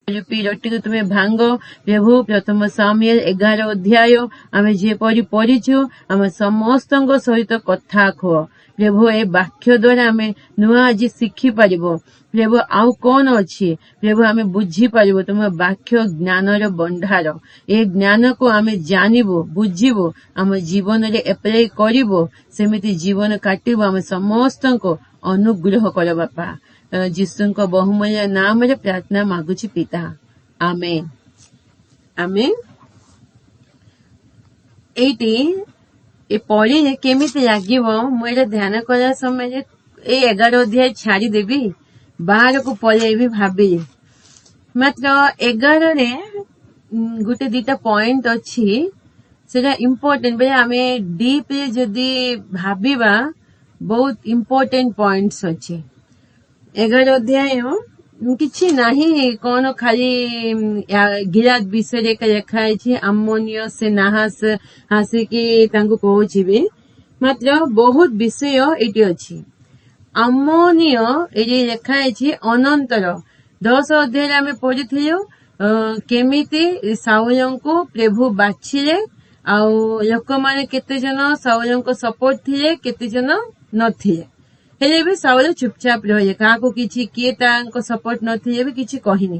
रूपी रोटी को तुम्हें भांग प्रभु प्रथम सामुएल 11 अध्याय आम जेपरी पढ़ीचु आम समस्त सहित कथा खुह प्रभु ए वाक्य द्वारा आम नुआ आज शिखी पार प्रभु आउ कौन अच्छी प्रभु आम बुझी पार तुम वाक्य ज्ञानर बंधार ए ज्ञान को आम जानबू बुझीबू आम जीवन रे एप्लाई करिबो सेमिति जीवन काटिबो आम समस्त को अनुग्रह कर बापा जीसुଙ୍କ बहुमूल्य नाम रे प्रार्थना मागुची पिता आमेन आमेन। एटी ए पढ़ी केमिति लागिबो मोर ध्यान करा समय ए 11 अध्याय छाड़ी देबी बाहर को पळेबी भाबी मात्र 11 रे गुटे दीटा पॉइंट अछि सेटा इम्पोर्टेंट बे आमे डीप जदी भाबीबा बहुत इम्पोर्टेंट पॉइंट्स अछि 11 अध्याय किछि नाही कोन खाली गिलाद विषय के लिखा है अम्मोनिय से नाहास हासे कि तांको कहउछिबे मात्र बहुत विषय एटी अछि अम्मोनिय एजे लिखा है अनंतर 10 अध्याय आमे पढिथिलु केमिति साउलंको प्रभु बाछिले आउ लोक माने केते जन साउलंको सपोर्ट थिले केते जन नथिले हेले भी साउल चुपचाप रहे काको किछि किए तांको सपोर्ट नथिले भी किछि कहिनी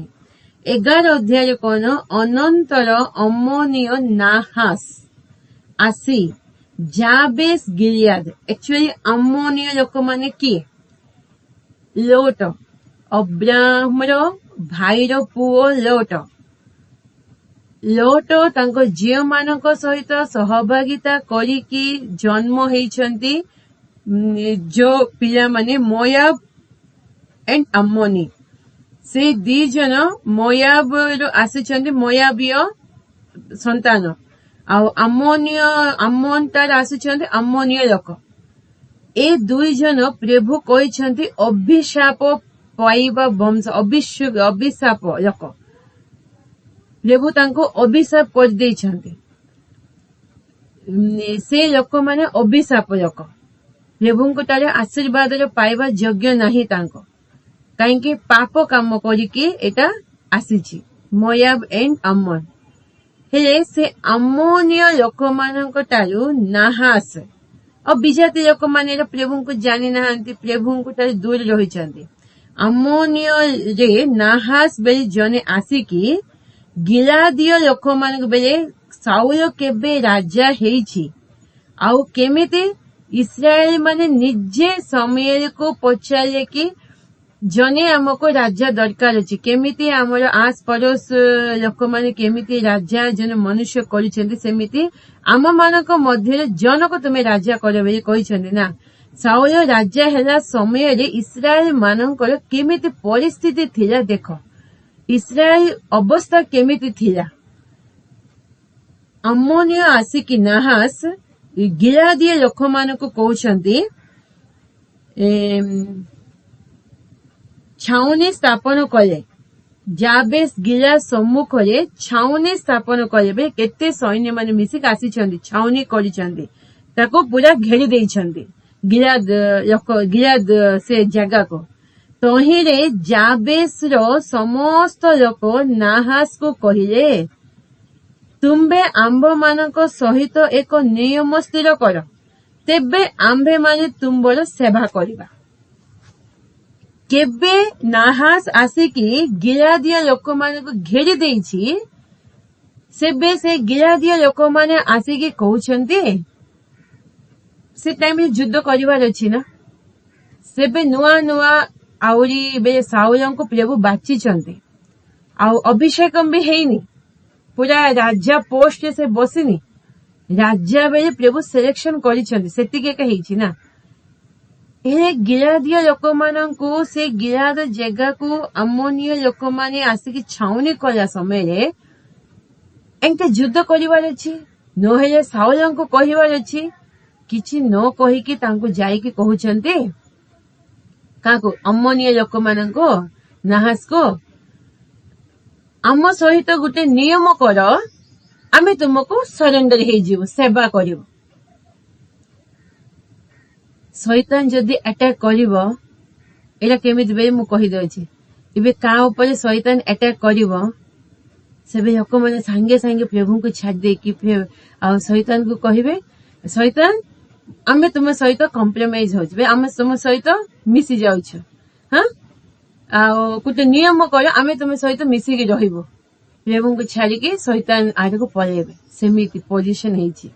11 अध्याय कोन अनंतर अम्मोनिय नाहास आसी जाबेस गिलियाद एक्चुअली अम्मोनिय लोक माने किए लोट अब्राहमर भाईर पुओ लोट लोट तांको झियो मानक सहित सहभागिता करिकी जन्म हेइछंती जो पिला माने मोयाब एंड अम्मोनी से दी जन मोयाब आसिछंती मोयाबीय संतान आ अम्मोन तार आसिछंती अम्मोनिय लोक ए दुई जन प्रभु कहिछंती अभिशाप पाइबा वंश अभिशाप लोक प्रभु तांको अभिशाप कर देइछंती से लोक माने अभिशाप लोक प्रभुଙ୍କୁ तार आशीर्वाद पाइबा योग्य नहीं तांको काईकि पाप काम करिकी एटा आसीची मोयाब एंड अम्मोन हेले से अम्मोनिय लोक मानक तारु नाहास और बिजाती लोक माने प्रभुଙ୍କୁ जानि नाहांती प्रभुଙ୍କୁ तार दूर रहिछंती अम्मोनिय रे नाहास बेले जने आसीकी गिलादिय लोक मानक बेले साउल केबे राजा हेइछि आउ केमिति इस्राएल माने निजे समूएल को पचारे कि जने हमको राजा दरकार अछि केमिति हमर आस पड़ोस लोक माने केमिति राजा जन मनुष्य करिसेंती सेमिति आम मानक मध्य जन को तुमे राजा करबे कहिसेंती ना साउल राजा हेला समय रे इस्राएल मानकर केमिति परिस्थिति थिला देखो इस्राएल अवस्था केमिति थिला अम्मोनिय आसिकी नाहास गिलादिय लोक मानक कहउछंती छाउनी स्थापन कले जाबेस गिला सम्मुख रे छाउनी स्थापन कले केते सैन्य माने मिसिक आसीछंती छाउनी करिछंती ताको पूरा घेरी देइछंती गिलाद से जगह को तही रे जाबेस रो समस्त लोक नाहास को कहिले तुम्बे आंब मानक सहित एक नियम स्थिर कर तेबे आंबे माने तुम्बर सेवा करिबा केबे नाहास आसिकी गिलादिया लोक मानक घेरी देइछि सेबे से गिलादिया लोक माने आसिकी कहउछंती से टाइम रे युद्ध करिवार अछि ना सेबे नुआ नुआ आउरी बे साउलंको प्रभु बाचिछंती आ अभिषेकम भी हेइनी पूरा राजा पोस्ट से बसिनी राजा बेले प्रभु सिलेक्शन करिछंती सेतिके के हेइछि ना ए गिलादिया लोक माननकु से गिलाद जगह को अम्मोनिय लोक माने आसिकी छाउनी कला समय रे एंते युद्ध करिवार अछि न हेले साउलंको कहिवार अछि किछि न कहि कि तांको जाई कि कहउछंती काको अम्मोनिय लोक माननको नाहास को आम सहित गोटे नियम कर आमे तुमको सरेंडर हे जीव सेवा करिवो शैतान जदि अटैक करिवो एटा केमिति बे मु कहि दउछि ଏବେ କାହା ଉପରେ ଶୈତାନ ଆଟାକ୍ କରିବ ସେବେ ଲୋକମାନେ ସାଙ୍ଗେ ସାଙ୍ଗେ ପ୍ରଭୁଙ୍କୁ ଛାଡି ଦେଇକି ଆଉ ଶୈତାନକୁ କହିବେ ଶୈତାନ ଆମେ ତୁମ ସହିତ କମ୍ପ୍ରମାଇଜ ହଉଛୁ ଆମେ ତୁମ ସହିତ ମିଶି ଯାଉଛୁ ହଁ ଆଉ ଗୋଟେ ନିୟମ କର ଆମେ ତୁମ ସହିତ ମିଶିକି ରହିବୁ ପ୍ରଭୁଙ୍କୁ ଛାଡିକି ଶୈତାନ ଆଡକୁ ପଳେଇବେ ସେମିତି ପୋଜିସନ ହେଇଛି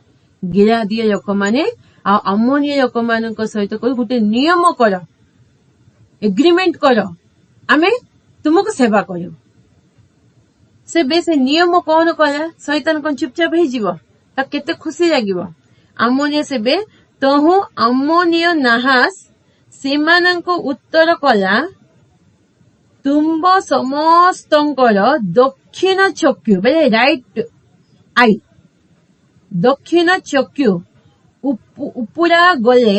ଗିଲାଦୀୟ ଲୋକମାନେ ଆଉ ଅମୋନୀୟ ଲୋକମାନଙ୍କ ସହିତ ଗୋଟେ ନିୟମ କର ଏଗ୍ରିମେଣ୍ଟ କର ଆମେ ତୁମକୁ ସେବା କରିବୁ ସେବେ ସେ ନିୟମ କଣ କଲା ଶୈତାନ କଣ ଚୁପଚାପ ହେଇଯିବ ତାକୁ କେତେ ଖୁସି ଲାଗିବ ଆମୋନୀୟ ସେବେ ତହୁ ଆମୋନୀୟ ନାହାସ ସେମାନଙ୍କୁ ଉତ୍ତର କଲା ତୁମ୍ଭ ସମସ୍ତଙ୍କର ଦକ୍ଷିଣ ଚକ୍ଷୁ ବୋଲେ ରାଇଟ ଆଇ ଦକ୍ଷିଣ ଚକ୍ଷୁ ଉପରା ଗଲେ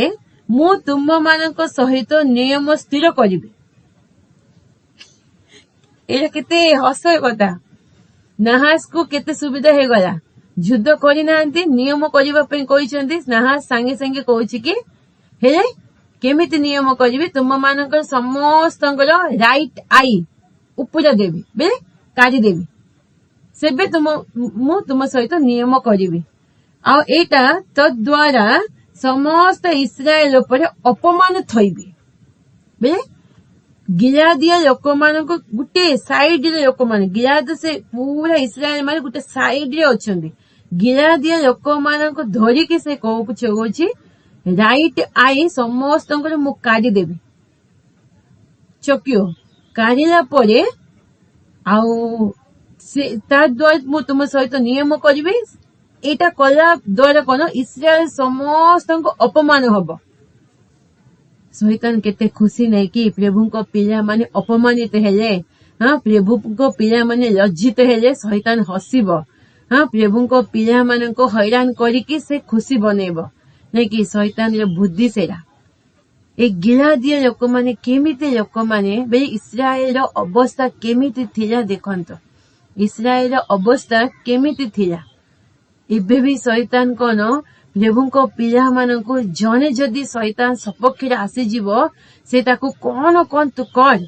ମୁଁ ତୁମମାନଙ୍କ ସହିତ ନିୟମ ସ୍ଥିର କରିବି ଏଇଟା କେତେ ହସ କଥା ନାହାସକୁ କେତେ ସୁବିଧା ହେଇଗଲା ଯୁଦ୍ଧ କରିନାହାନ୍ତି ନିୟମ କରିବା ପାଇଁ କହିଛନ୍ତି ନାହାସ ସାଙ୍ଗେ ସାଙ୍ଗେ କହୁଛି କି ହେଲେ କେମିତି ନିୟମ କରିବି ତୁମମାନଙ୍କର ସମସ୍ତଙ୍କର ରାଇଟ ଆଇ ଉପରା ଦେବି ବେଲେ କାଢିଦେବି ସେବେ ମୁଁ ତୁମ ସହିତ ନିୟମ କରିବି ଆଉ ଏଇଟା ତଦ୍ୱାରା ସମସ୍ତ ଇସ୍ରାଏଲ ଉପରେ ଅପମାନ ଥଇବି ବେଲେ ଗିଲାଦୀୟ ଲୋକମାନଙ୍କୁ ଗୋଟେ ସାଇଡରେ ଲୋକମାନେ ଗିଲାଦ ସେ ପୁରା ଇସ୍ରାଏଲ ମାନେ ଗୋଟେ ସାଇଡରେ ଅଛନ୍ତି ଗିଲାଦୀୟ ଲୋକମାନଙ୍କୁ ଧରିକି ସେ କହୁଛି ରାଇଟ ଆଇ ସମସ୍ତଙ୍କର ମୁଁ କାଢିଦେବି ଚକ୍ଷୁ କାଢିଲା ପରେ ଆଉ ତା ଦ୍ୱାରା ମୁଁ ତୁମ ସହିତ ନିୟମ କରିବି ଏଇଟା କଲା ଦ୍ୱାରା କଣ ଇସ୍ରାଏଲ ସମସ୍ତଙ୍କୁ ଅପମାନ ହବ ଶୈତାନ କେତେ ଖୁସି ନେଇକି ପ୍ରଭୁଙ୍କ ପିଲାମାନେ ଅପମାନିତ ହେଲେ ପ୍ରଭୁଙ୍କ ପିଲାମାନେ ଲଜ୍ଜିତ ହେଲେ ଶୈତାନ ହସିବ ପ୍ରଭୁଙ୍କ ପିଲାମାନଙ୍କୁ ହଇରାଣ କରିକି ସେ ଖୁସି ବନେଇବ ନାଇକି ଶୈତାନର ବୁଦ୍ଧି ସେଟା ଏ ଗିଲାଦୀୟ ଲୋକମାନେ କେମିତି ଲୋକମାନେ ଇସ୍ରାଏଲର ଅବସ୍ଥା କେମିତି ଥିଲା ଦେଖନ୍ତୁ ଇସ୍ରାଏଲର ଅବସ୍ଥା କେମିତି ଥିଲା ଏବେ ବି ଶୈତାନ କଣ ପ୍ରଭୁଙ୍କ ପିଲାମାନଙ୍କୁ ଜଣେ ଯଦି ଶୈତାନ ସପକ୍ଷରେ ଆସିଯିବ ସେ ତାକୁ କଣ ତୁ କର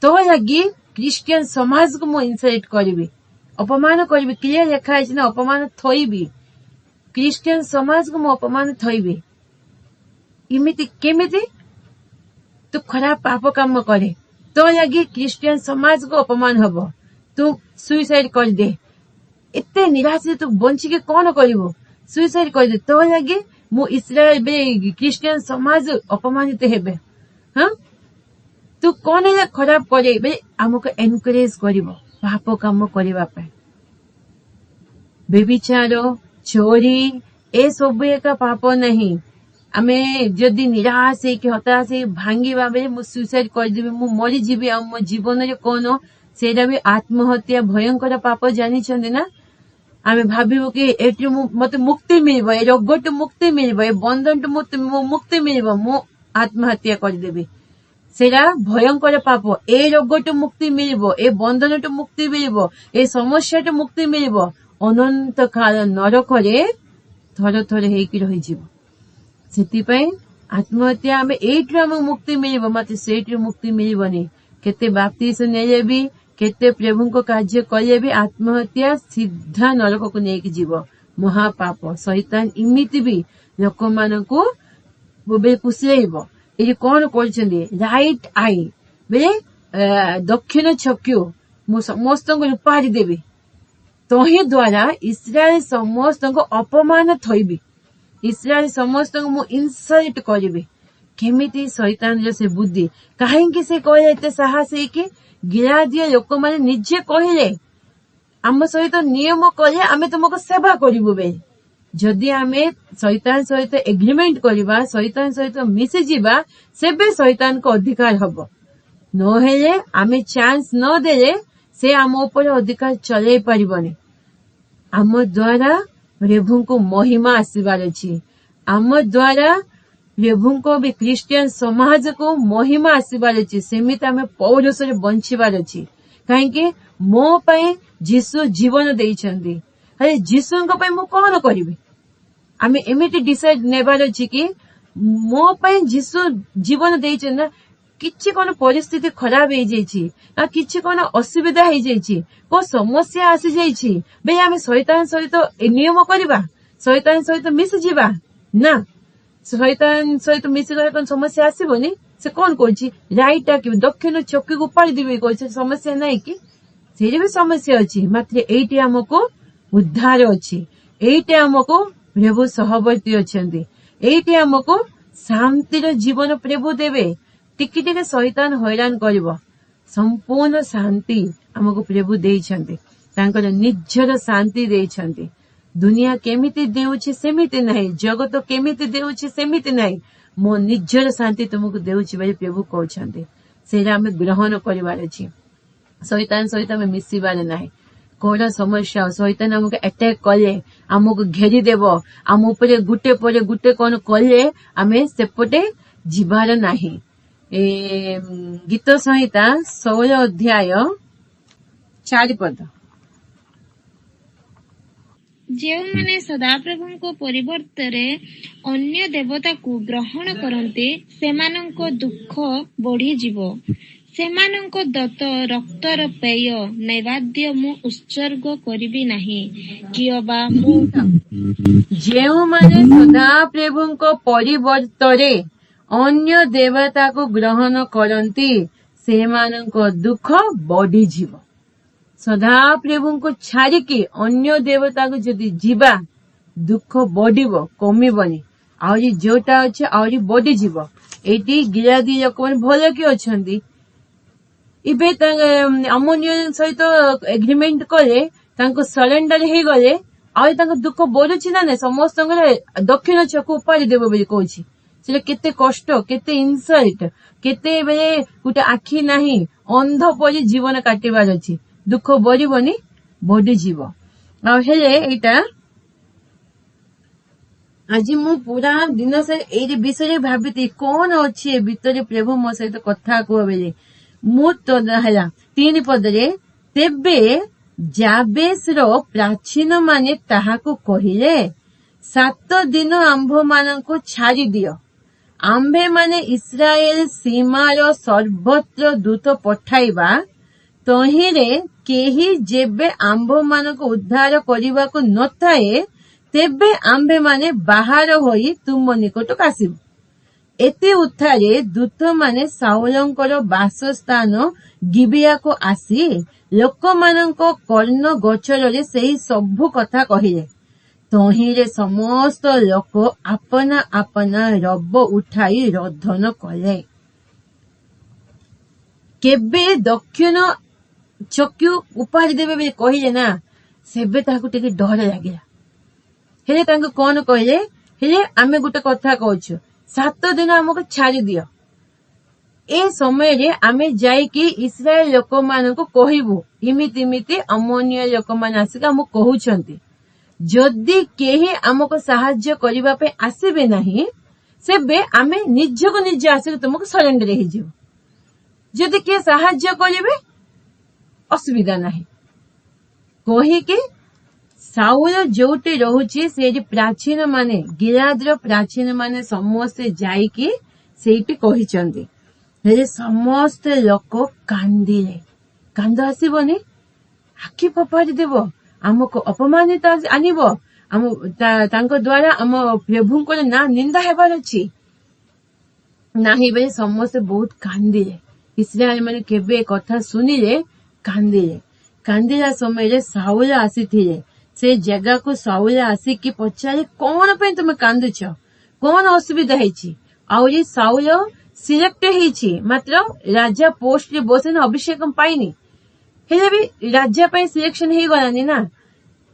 ତ ଲାଗି ଖ୍ରୀଷ୍ଟିଆନ ସମାଜକୁ ମୁଁ ଇନସଲ୍ଟ କରିବି ଅପମାନ କରିବି କ୍ଲିୟର ଲେଖା ହେଇଛି ନା ଅପମାନ ଥଇବି ଖ୍ରୀଷ୍ଟିଆନ ସମାଜକୁ ମୁଁ ଅପମାନ ଥଇବି ଏମିତି କେମିତି ତୁ ଖରାପ ପାପ କାମ କରେ ତ ଲାଗି ଖ୍ରୀଷ୍ଟିଆନ ସମାଜକୁ ଅପମାନ ହବ ତୁ ସୁଇସାଇଡ କରିଦେ ଏତେ ନିରାଶ ତୁ ବଞ୍ଚିକି କଣ କରିବୁ ସୁଇସାଇଡ କରିଦେ ତ ଲାଗି ମୁଁ ଇସ୍ରାଏଲ ଖ୍ରୀଷ୍ଟିଆନ ସମାଜ ଅପମାନିତ ହେବେ ତୁ କଣ ହେଲା ଖରାପ କରେ ଆମକୁ ଏନକରେଜ କରିବ ପାପ କାମ କରିବା ପାଇଁ ବ୍ୟଭିଚାର ଚୋରି ଏସବୁ ଏକା ପାପ ନାହିଁ ଆମେ ଯଦି ନିରାଶ ହେଇକି ହତାଶ ହେଇ ଭାଙ୍ଗିବା ବେଳେ ମୁଁ ସୁଇସାଇଡ କରିଦେବି ମୁଁ ମରିଯିବି ଆଉ ମୋ ଜୀବନରେ କଣ ସେଇଟା ବି ଆତ୍ମହତ୍ୟା ଭୟଙ୍କର ପାପ ଜାଣିଛନ୍ତି ନା ଆମେ ଭାବିବୁ କି ଏଠି ମତେ ମୁକ୍ତି ମିଳିବ ଏ ରୋଗଠୁ ମୁକ୍ତି ମିଳିବ ଏ ବନ୍ଧନଠୁ ମୁକ୍ତି ମିଳିବ ମୁଁ ଆତ୍ମହତ୍ୟା କରିଦେବି ସେଇଟା ଭୟଙ୍କର ପାପ ଏ ରୋଗଠୁ ମୁକ୍ତି ମିଳିବ ଏ ବନ୍ଧନଠୁ ମୁକ୍ତି ମିଳିବ ଏ ସମସ୍ୟାଠୁ ମୁକ୍ତି ମିଳିବ ଅନନ୍ତ କାଳ ନରକରେ ଥର ଥର ହେଇକି ରହିଯିବ ସେଥିପାଇଁ ଆତ୍ମହତ୍ୟା ଆମେ ଏଇଠୁ ଆମକୁ ମୁକ୍ତି ମିଳିବ ମତେ ସେଇଠୁ ମୁକ୍ତି ମିଳିବନି କେତେ ବାପ୍ତିସ ନେଲେ ବି କେତେ ପ୍ରଭୁଙ୍କ କାର୍ଯ୍ୟ କଲେ ବି ଆତ୍ମହତ୍ୟା ସିଧା ନରକକୁ ନେଇକି ଯିବ ମହାପାପ ଶୈତାନ ଏମିତି ବି ଲୋକମାନଙ୍କୁ ପୁଷେଇବ ଏଠି କଣ କରୁଛନ୍ତି ରାଇଟ ଆଇ ବେଲେ ଦକ୍ଷିଣ ଚକ୍ଷୁ ମୁଁ ସମସ୍ତଙ୍କୁ ଉପାଧି ଦେବି ତହିଁ ଦ୍ୱାରା ଇସ୍ରାଏଲ ସମସ୍ତଙ୍କୁ ଅପମାନ ଥଇବି ଇସ୍ରାଏଲ ସମସ୍ତଙ୍କୁ ମୁଁ ଇନସଲ୍ଟ କରିବି କେମିତି ଶୈତାନର ସେ ବୁଦ୍ଧି କାହିଁକି ସେ କହିଲେ ଏତେ ସାହସ ହେଇକି ଗିଲାଦୀୟ ଲୋକମାନେ ନିଜେ କହିଲେ ଆମ ସହିତ ନିୟମ କଲେ ଆମେ ତୁମକୁ ସେବା କରିବୁ ବେଳେ ଯଦି ଆମେ ଶୈତାନ ସହିତ ଏଗ୍ରିମେଣ୍ଟ କରିବା ଶୈତାନ ସହିତ ମିଶିଯିବା ସେବେ ଶୈତାନଙ୍କ ଅଧିକାର ହବ ନହେଲେ ଆମେ ଚାନ୍ସ ନଦେଲେ ସେ ଆମ ଉପରେ ଅଧିକାର ଚଲେଇ ପାରିବନି ଆମ ଦ୍ୱାରା ପ୍ରଭୁଙ୍କୁ ମହିମା ଆସିବାର ଅଛି ଆମ ଦ୍ୱାରା ପ୍ରଭୁଙ୍କ ବି ଖ୍ରୀଷ୍ଟିଆନ ସମାଜକୁ ମହିମା ଆସିବାର ଅଛି ସେମିତି ଆମେ ପୌରୁଷରେ ବଞ୍ଚିବାର ଅଛି କାହିଁକି ମୋ ପାଇଁ ଯୀଶୁ ଜୀବନ ଦେଇଛନ୍ତି ହେଲେ ଯୀଶୁଙ୍କ ପାଇଁ ମୁଁ କଣ କରିବି ଆମେ ଏମିତି ଡିସାଇଡ ନେବାର ଅଛି କି ମୋ ପାଇଁ ଯୀଶୁ ଜୀବନ ଦେଇଛନ୍ତି ନା किछि कोन परिस्थिति खराब हो जाइछि ना किछि कोन असुविधा हो जाइछि को समस्या आसी जाइछि बे आमे शैतान सहित नियम करबा शैतान सहित मिस जीवा ना शैतान सहित मिसी गले कोन समस्या आसीबोनी से कोन कहछि राइटा कि दक्षिण चक्की को उपाड़ी दिबे कहछि समस्या नाही कि सेरे भी समस्या अछि मात्र एइटी हमको उद्धार अछि एइटी हमको प्रभु सहवर्ती अछंती एइटी हमको शांतिर जीवन प्रभु देवे टिके टिके शैतान हैरान करिवो संपूर्ण शांति हमको प्रभु देइछंती तांकर निजर शांति देइछंती दुनिया केमिति देउछि सेमिति नाही जगत केमिति देउछि सेमिति नाही मो निजर शांति तुमको देउछि बले प्रभु कहछंती सेरा हम ग्रहण करिवार अछि शैतान सहित हम मिसिबार नाही कोन समस्या शैतान हमको अटैक कले हमको घेरी देव आम उपरे गुटे परे गुटे कोन कले आमे सेपटे जीवार नाही गीत संहिता 16 अध्याय 4 पद ଯେଉଁମାନେ ସଦାପ୍ରଭୁଙ୍କ ପରିବର୍ତ୍ତରେ ଅନ୍ୟ ଦେବତାକୁ ଗ୍ରହଣ କରନ୍ତି ସେମାନଙ୍କ ଦୁଃଖ ବଢିଯିବ ସେମାନଙ୍କ ଦତ୍ତ ରକ୍ତର ପେୟ ନୈବେଦ୍ୟ ମୁଁ ଉତ୍ସର୍ଗ କରିବି ନାହିଁ କିଅବା ମୁଁ ଯେଉଁମାନେ ସଦାପ୍ରଭୁଙ୍କ ପରିବର୍ତ୍ତରେ ଅନ୍ୟ ଦେବତାକୁ ଗ୍ରହଣ କରନ୍ତି ସେମାନଙ୍କ ଦୁଃଖ ବଢିଯିବ ସଦାପ୍ରଭୁଙ୍କୁ ଛାଡିକି ଅନ୍ୟ ଦେବତାକୁ ଯଦି ଯିବା ଦୁଃଖ ବଢିବ କମିବନି ଆହୁରି ଯୋଉଟା ଅଛି ଆହୁରି ବଢିଯିବ ଏଇଠି ଗିଲାଦି ଲୋକମାନେ ଭଲ କି ଅଛନ୍ତି ଏବେ ଅମୋନିୟ ସହିତ ଏଗ୍ରିମେଣ୍ଟ କଲେ ତାଙ୍କୁ ସରେଣ୍ଡର ହେଇଗଲେ ଆହୁରି ତାଙ୍କ ଦୁଃଖ ବଢୁଛି ନା ନାଇଁ ସମସ୍ତଙ୍କର ଦକ୍ଷିଣ ଛକ ଉପାଡ଼ି ଦେବ ବୋଲି କହୁଛି ସେଟା କେତେ କଷ୍ଟ କେତେ ଇନସଲ୍ଟ କେତେବେଳେ ଗୋଟେ ଆଖି ନାହିଁ ଅନ୍ଧ ପରି ଜୀବନ କାଟିବାର ଅଛି ଦୁଃଖ ବଢିବନି ବଢିଯିବ ଆଉ ହେଲେ ଏଇଟା ଆଜି ମୁଁ ପୁରା ଦିନ ସାରା ଏଇ ବିଷୟରେ ଭାବିଥିଲି କଣ ଅଛି ଏ ଭିତରେ ପ୍ରଭୁ ମୋ ସହିତ କଥା କୁହ ବେଲେ ମୁଁ ତ ହେଲା 3 ପଦରେ ତେବେ ଯାବେସର ପ୍ରାଚୀନ ମାନେ ତାହାକୁ କହିଲେ 7 ଦିନ ଆମ୍ଭମାନଙ୍କୁ ଛାଡି ଦିଅ ଆମ୍ଭେମାନେ ଇସ୍ରାଏଲ ସୀମାର ସର୍ବତ୍ର ଦୂତ ପଠାଇବା ତହିଁରେ କେହି ଯେବେ ଆମ୍ଭମାନଙ୍କୁ ଉଦ୍ଧାର କରିବାକୁ ନଥାଏ ତେବେ ଆମ୍ଭେମାନେ ବାହାର ହୋଇ ତୁମ ନିକଟକୁ ଆସିବୁ ଏତେ ଉତ୍ଥାରେ ଦୂତମାନେ ସାଉଲଙ୍କର ବାସସ୍ଥାନ ଗିବିଆକୁ ଆସି ଲୋକମାନଙ୍କ କର୍ଣ୍ଣ ଗୋଚରରେ ସେହି ସବୁ କଥା କହିଲେ ତହିଁରେ ସମସ୍ତ ଲୋକ ଆପନା ଆପନା ରବ ଉଠାଇ ରୋଦନ କଲେ କେବେ ଦକ୍ଷିଣ ଚକ୍ଷୁ ଉପାଡ଼ି ଦେବେ ବୋଲି କହିଲେ ନା ସେବେ ତାହାକୁ ଟିକେ ଡର ଲାଗିଲା ହେଲେ ତାଙ୍କୁ କଣ କହିଲେ ହେଲେ ଆମେ ଗୋଟେ କଥା କହୁଛୁ 7 ଦିନ ଆମକୁ ଛାଡି ଦିଅ ଏ ସମୟରେ ଆମେ ଯାଇକି ଇସ୍ରାଏଲ ଲୋକମାନଙ୍କୁ କହିବୁ ଇମିତି ଅମୋନିୟ ଲୋକମାନେ ଆସିକି ଆମକୁ କହୁଛନ୍ତି ଯଦି କେହି ଆମକୁ ସାହାଯ୍ୟ କରିବା ପାଇଁ ଆସିବେ ନାହିଁ ସେବେ ଆମେ ନିଜକୁ ନିଜେ ଆସିକି ତୁମକୁ ସରେଣ୍ଡର ହେଇଯିବୁ ଯଦି କିଏ ସାହାଯ୍ୟ କରିବେ ଅସୁବିଧା ନାହିଁ କହିକି ସାଉଲ ଯୋଉଠି ରହୁଛି ସେଇଠି ପ୍ରାଚୀନ ମାନେ ଗିଲାଦର ପ୍ରାଚୀନ ମାନେ ସମସ୍ତେ ଯାଇକି ସେଇଠି କହିଛନ୍ତି ହେଲେ ସମସ୍ତ ଲୋକ କାନ୍ଦିଲେ କାନ୍ଦ ଆସିବନି ଆଖି ଫୋପାଡ଼ି ଦେବ ଆମକୁ ଅପମାନିତ ଆଣିବ ତାଙ୍କ ଦ୍ୱାରା ଆମ ପ୍ରଭୁଙ୍କର ନାଁ ନିନ୍ଦା ହେବାର ଅଛି ନାହିଁ ବେଳେ ସମସ୍ତେ ବହୁତ କାନ୍ଦିଲେ ଇସ୍ରାଏଲ ମାନେ କେବେ କଥା ଶୁଣିଲେ କାନ୍ଦିଲା ସମୟରେ ସାଉଲ ଆସିଥିଲେ ସେ ଜାଗାକୁ ସାଉଲ ଆସିକି ପଚାରି କଣ ପାଇଁ ତୁମେ କାନ୍ଦୁଛ କଣ ଅସୁବିଧା ହେଇଛି ଆହୁରି ସାଉଲ ସିଲେକ୍ଟ ହେଇଛି ମାତ୍ର ରାଜା ପୋଷ୍ଟରେ ବସିନି ଅଭିଷେକ ପାଇନି ହେଲେ ବି ରାଜା ପାଇଁ ସିଲେକ୍ସନ ହେଇଗଲାନି ନା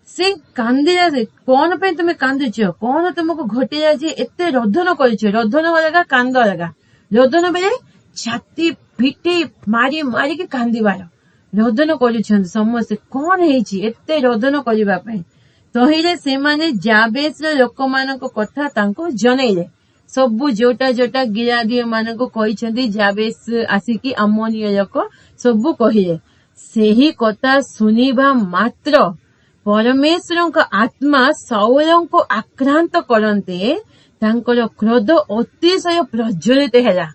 ସେ କାନ୍ଦିଲା କଣ ପାଇଁ ତୁମେ କାନ୍ଦୁଛ କଣ ତୁମକୁ ଘଟିଲା ଯେ ଏତେ ରୋଦନ କରୁଛ ରୋଦନ ଅଲଗା କାନ୍ଦ ଅଲଗା ରୋଦନ ବେଳେ ଛାତି ପିଟି ମାରିକି କାନ୍ଦିବାର ରୋଦନ କରୁଛନ୍ତି ସମସ୍ତେ କଣ ହେଇଛି ଏତେ ରୋଦନ କରିବା ପାଇଁ ତହିଁରେ ସେମାନେ ଯାବେସର ଲୋକମାନଙ୍କ କଥା ତାଙ୍କୁ ଜଣେଇଲେ ସବୁ ଯୋଉଟା ଗିଲାଦୀୟ ମାନଙ୍କୁ କହିଛନ୍ତି ଯାବେସ ଆସିକି ଅମୋନିୟ ଲୋକ ସବୁ କହିଲେ ସେହି କଥା ଶୁଣିବା ମାତ୍ର ପରମେଶ୍ୱରଙ୍କ ଆତ୍ମା ସାଉଲଙ୍କୁ ଆକ୍ରାନ୍ତ କରନ୍ତେ ତାଙ୍କର କ୍ରୋଧ ଅତିଶୟ ପ୍ରଜ୍ୱଳିତ ହେଲା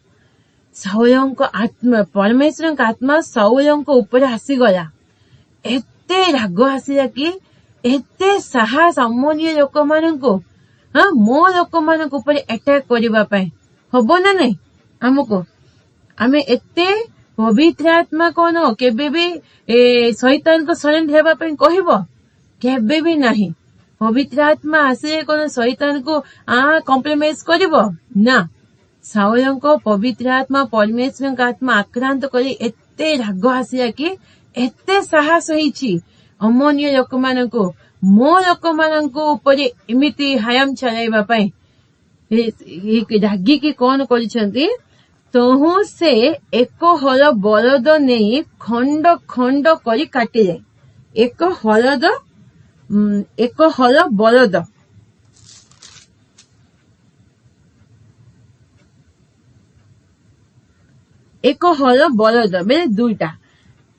ସାଉଲଙ୍କ ଆତ୍ମା ପରମେଶ୍ୱରଙ୍କ ଆତ୍ମା ସାଉଲଙ୍କ ଉପରେ ଆସିଗଲା। ଏତେ ରାଗ ଆସିଲା କି ଏତେ ସାହସ ଅମନୀୟ ଲୋକମାନଙ୍କୁ ମୋ ଲୋକମାନଙ୍କ ଉପରେ ଆଟାକ୍ କରିବା ପାଇଁ ହବ ନା ନାଇଁ ଆମକୁ? ଆମେ ଏତେ ପବିତ୍ର ଆତ୍ମା କଣ କେବେ ବି ଶୈତାନଙ୍କୁ ସରେଣ୍ଡର ହେବା ପାଇଁ କହିବ? କେବେ ବି ନାହିଁ। ପବିତ୍ର ଆତ୍ମା ଆସିଲେ କଣ ଶୈତାନକୁ କମ୍ପ୍ରମାଇଜ କରିବ? ନା। ସାଉଲଙ୍କ ପବିତ୍ର ଆତ୍ମା ପରମେଶ୍ୱରଙ୍କ ଆତ୍ମା ଆକ୍ରାନ୍ତ କରି ଏତେ ରାଗ ଆସିଲା କି ଏତେ ସାହସ ହେଇଛି ଅମନୀୟ ଲୋକମାନଙ୍କୁ ମୋ ଲୋକମାନଙ୍କ ଉପରେ ଏମିତି ହାୟାମ ଚଳାଇବା ପାଇଁ। ରାଗିକି କଣ କରିଛନ୍ତି? ତହୁ ସେ ଏକ ହଳ ବଳଦ ନେଇ ଖଣ୍ଡ ଖଣ୍ଡ କରି କାଟିଲେ। ଏକ ହଳ ବଳଦ ବେଲେ ଦୁଇଟା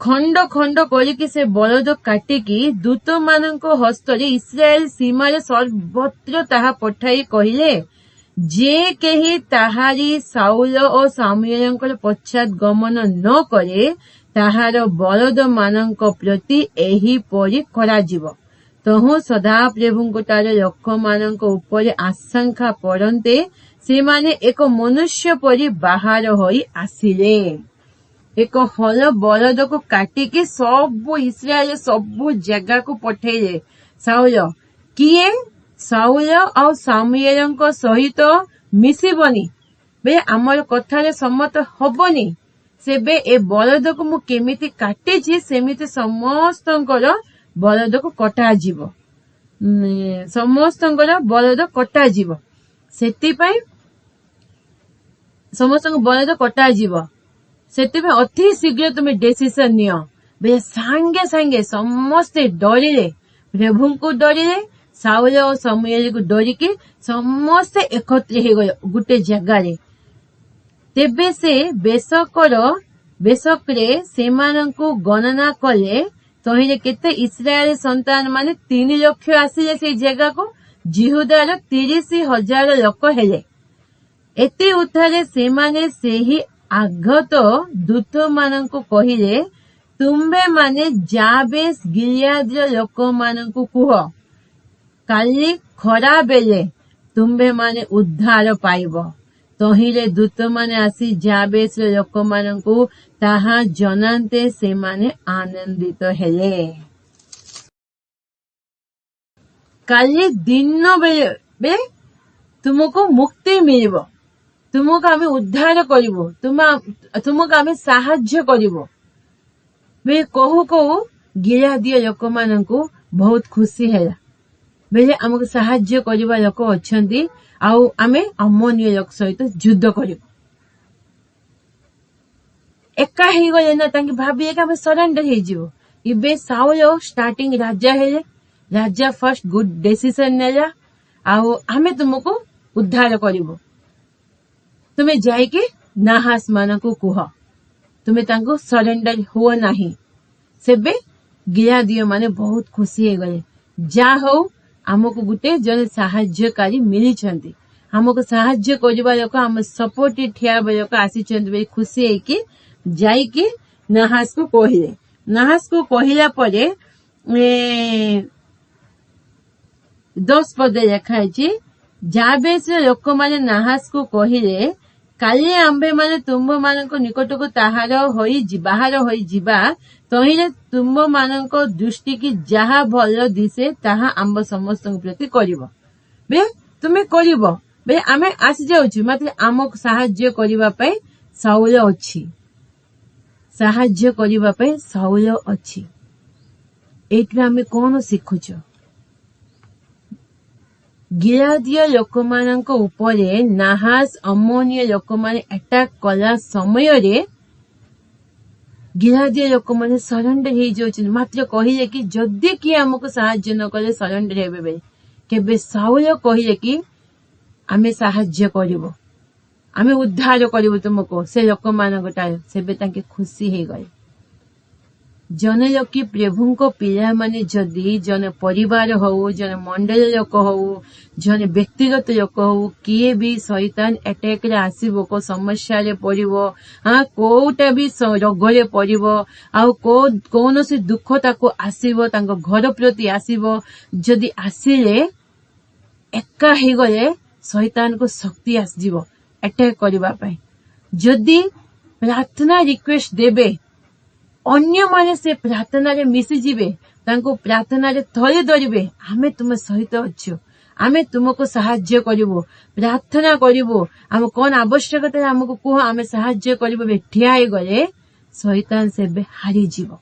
ଖଣ୍ଡ ଖଣ୍ଡ କରିକି ସେ ବଳଦ କାଟିକି ଦୂତମାନଙ୍କ ହସ୍ତରେ ଇସ୍ରାଏଲ ସୀମାରେ ସର୍ବତ୍ର ତାହା ପଠାଇ କହିଲେ, ଯେ କେହି ତାହାରି ସାଉଲ ଓ ସାମୁଏଲଙ୍କର ପଶ୍ଚାତ ଗମନ ନ କରେ ତାହାର ବଳଦ ମାନଙ୍କ ପ୍ରତି ଏହିପରି କରାଯିବ। ତହୁ ସଦାପ୍ରଭୁଙ୍କୁ ତାର ଲୋକମାନଙ୍କ ଉପରେ ଆଶଙ୍କା ପଡ଼ନ୍ତେ ସେମାନେ ଏକ ମନୁଷ୍ୟ ପରି ବାହାର ହୋଇ ଆସିଲେ। ଏକ ହଳ ବଳଦକୁ କାଟିକି ସବୁ ଇସ୍ରାଏଲ ସବୁ ଜାଗାକୁ ପଠେଇଲେ। ସାଉଲ କିଏ? ସାଉଲ ଆଉ ସାମୁଏଲଙ୍କ ସହିତ ମିଶିବନି, ଆମର କଥାରେ ସମ୍ମତ ହବନି। ସେବେ ଏ ବଳଦକୁ ମୁଁ କେମିତି କାଟିଛି ସେମିତି ସମସ୍ତଙ୍କର ବଳଦକୁ କଟାଯିବ। ସମସ୍ତଙ୍କର ବଳଦ କଟାଯିବ। ସେଥିପାଇଁ ସମସ୍ତଙ୍କ ବଳଦ କଟାଯିବ। ସେଥିପାଇଁ ଅତି ଶୀଘ୍ର ତୁମେ ଡିସିସନ ନିଅ। ସାଙ୍ଗେ ସାଙ୍ଗେ ସମସ୍ତେ ଡରିଲେ, ପ୍ରଭୁଙ୍କୁ ଡରିଲେ, ସାଉଲ ଓ ସାମୁଏଲକୁ ଡରିକି ସମସ୍ତେ ଏକତ୍ର ହେଇଗଲେ ଗୋଟେ ଜାଗାରେ। ତେବେ ସେ ବେଶକରେ ସେମାନଙ୍କୁ ଗଣନା କଲେ। ତହିଁରେ କେତେ? ଇସ୍ରାଏଲ ସନ୍ତାନ ମାନେ 3 ଲକ୍ଷ ଆସିଲେ ସେଇ ଜାଗାକୁ। ଜିହୁଦାର 30,000 ଲୋକ ହେଲେ। ଏତେ ଉତ୍ତାରେ ସେମାନେ ସେହି ଆଗତ ଦୂତମାନଙ୍କୁ କହିଲେ, ତୁମ୍ଭେମାନେ ଯାବେଶ ଗିଲିଆଦର ଲୋକମାନଙ୍କୁ କୁହ, କାଲି ଖରାବେଳେ ତୁମ୍ଭେମାନେ ଉଦ୍ଧାର ପାଇବ। ତହିଁରେ ଦୂତମାନେ ଆସି ଯାବେଶର ଲୋକମାନଙ୍କୁ ତାହା ଜଣାନ୍ତେ ସେମାନେ ଆନନ୍ଦିତ ହେଲେ। କାଲି ଦିନ ବେଳେ ତୁମକୁ ମୁକ୍ତି ମିଳିବ, ତୁମକୁ ଆମେ ଉଦ୍ଧାର କରିବୁ, ତୁମକୁ ଆମେ ସାହାଯ୍ୟ କରିବୁ। କହୁ କହୁ ଗିଲାଦୀୟ ଲୋକମାନଙ୍କୁ ବହୁତ ଖୁସି ହେଲା। ଆମକୁ ସାହାଯ୍ୟ କରିବା ଲୋକ ଅଛନ୍ତି ଆଉ ଆମେ ଅମନୀୟ ଲୋକ ସହିତ ଯୁଦ୍ଧ କରିବୁ। ଏକା ହେଇଗଲେ ନା, ତାଙ୍କେ ଭାବିଲେ କି ଆମେ ସରେଣ୍ଡର ହେଇଯିବ। ଏବେ ସାଉଲ ଷ୍ଟାର୍ଟିଂ ରାଜା ହେଲେ। ରାଜା ଫାର୍ଷ୍ଟ ଗୁଡ ଡିସିସନ ନେଲା, ଆଉ ଆମେ ତୁମକୁ ଉଦ୍ଧାର କରିବୁ। ତୁମେ ଯାଇକି ନାହାସ ମାନଙ୍କୁ କୁହ, ତୁମେ ତାଙ୍କୁ ସରେଣ୍ଡର ହୁଅ ନାହିଁ। ସେବେ ଗିଲାଦୀୟ ମାନେ ବହୁତ ଖୁସି ହେଇଗଲେ। ଯାହା ହଉ ଆମକୁ ଗୋଟେ ଜଣେ ସାହାଯ୍ୟକାରୀ ମିଳିଛନ୍ତି, ଆମକୁ ସାହାଯ୍ୟ କରିବା ଲୋକ, ଆମ ସପୋର୍ଟ ଠିଆ ହେବା ଲୋକ ଆସିଛନ୍ତି ବୋଲି ଖୁସି ହେଇକି ଯାଇକି ନାହାସକୁ କହିଲେ। ନାହାସକୁ କହିଲା ପରେ 10 ପଦରେ ଲେଖା ହେଇଛି, ଯାବେଶର ଲୋକମାନେ ନାହାସକୁ କହିଲେ, କାଲି ଆମ୍ଭେମାନେ ତୁମ୍ଭମାନଙ୍କ ନିକଟକୁ ବାହାର ହୋଇଯିବା। ତହିଁରେ ତୁମ୍ଭମାନଙ୍କ ଦୃଷ୍ଟିକି ଯାହା ଭଲ ଦିଶେ ତାହା ଆମ୍ଭ ସମସ୍ତଙ୍କ ପ୍ରତି କରିବ। ତୁମେ କରିବ, ଆମେ ଆସିଯାଉଛୁ। ମାତ୍ର ଆମକୁ ସାହାଯ୍ୟ କରିବା ପାଇଁ ସାଉଲ ଅଛି। ସାହାଯ୍ୟ କରିବା ପାଇଁ ସାଉଲ ଅଛି। ଏଇଥିରେ ଆମେ କଣ ଶିଖୁଛ? ଗିଲାଦୀୟ ଲୋକମାନଙ୍କ ଉପରେ ନାହାସ ଅମନୀୟ ଲୋକମାନେ ଆଟାକ୍ କଲା ସମୟରେ ଗିଲାଦୀୟ ଲୋକମାନେ ସରେଣ୍ଡର ହେଇଯାଉଛନ୍ତି। ମାତ୍ର କହିଲେ କି ଯଦି କିଏ ଆମକୁ ସାହାଯ୍ୟ ନ କଲେ ସରେଣ୍ଡର ହେବେ ବୋଲି। କେବେ ସାଉଲ କହିଲେ କି ଆମେ ସାହାଯ୍ୟ କରିବୁ, ଆମେ ଉଦ୍ଧାର କରିବୁ ତୁମକୁ ସେ ଲୋକମାନଙ୍କ ଠାରୁ। ସେବେ ତାଙ୍କେ ଖୁସି ହେଇଗଲେ। जने लोक प्रभु को पिला माने जदि जने परिवार हो जने मंडल लोक हो जने व्यक्तिगत लोक हो किए भी शैतान अटैक रे आसीबो को समस्या रे पड़िबो हाँ कोटा भी रोग रे पड़िबो आ कौन से दुख ताको आसीबो तांको घर प्रति आसीबो जदि आसिले एका ही गले शैतान को शक्ति आसीबो अटैक करबा पई जदि प्रार्थना रिक्वेस्ट देबे अन्य माने से प्रार्थना रे मिसी जिबे तांको प्रार्थना रे थले धरिबे आमे तुम सहित अछु आमे तुमको सहाय्य करिवो प्रार्थना करिवो हम कोन आवश्यकता हमको कुह आमे सहाय्य करिवो बेठिया हे गले शैतान सेबे हारी जीवो